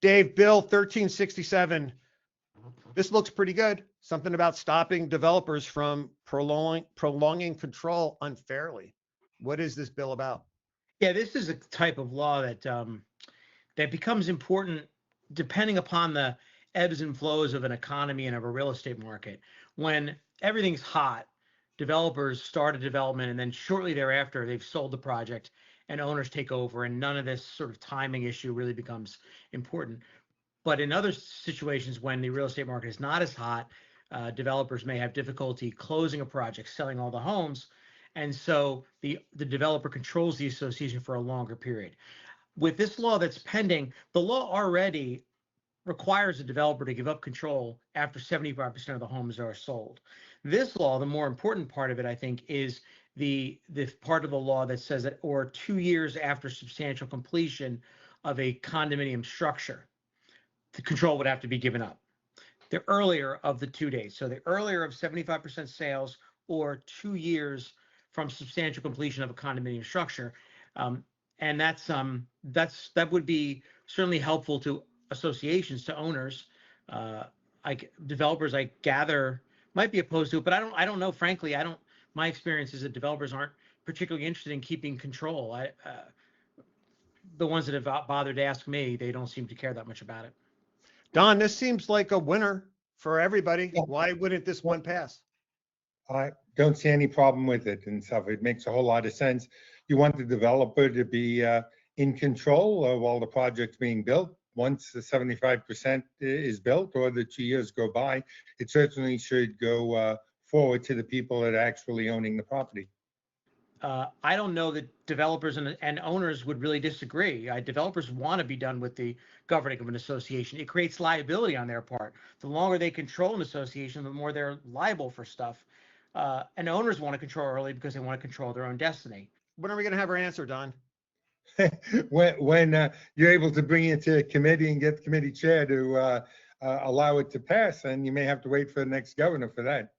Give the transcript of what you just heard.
Dave, Bill 1367. This looks pretty good. Something about stopping developers from prolonging control unfairly. What is this bill about? Yeah, this is a type of law that that becomes important depending upon the ebbs and flows of an economy and of a real estate market. When everything's hot, developers start a development and then shortly thereafter they've sold the project and owners take over, and none of this sort of timing issue really becomes important. But in other situations, when the real estate market is not as hot, developers may have difficulty closing a project, selling all the homes, and so the developer controls the association for a longer period. With this law that's pending, the law already requires a developer to give up control after 75% of the homes are sold. This law, the more important part of it, I think, is the part of the law that says that, or 2 years after substantial completion of a condominium structure, the control would have to be given up. The earlier of the 2 days. So the earlier of 75% sales or 2 years from substantial completion of a condominium structure. And that would be certainly helpful to associations, to owners. Developers, I gather, might be opposed to it, but I don't know. Frankly, my experience is that developers aren't particularly interested in keeping control. The ones that have bothered to ask me, they don't seem to care that much about it. Don, this seems like a winner for everybody. Yeah. Why wouldn't this one pass? I don't see any problem with it and stuff. It makes a whole lot of sense. You want the developer to be in control while the project's being built. Once the 75% is built or the 2 years go by, it certainly should go forward to the people that are actually owning the property. I don't know that developers and owners would really disagree. Developers want to be done with the governing of an association. It creates liability on their part. The longer they control an association, the more they're liable for stuff. And owners want to control early because they want to control their own destiny. When are we going to have our answer, Don? when you're able to bring it to a committee and get the committee chair to allow it to pass, and you may have to wait for the next governor for that.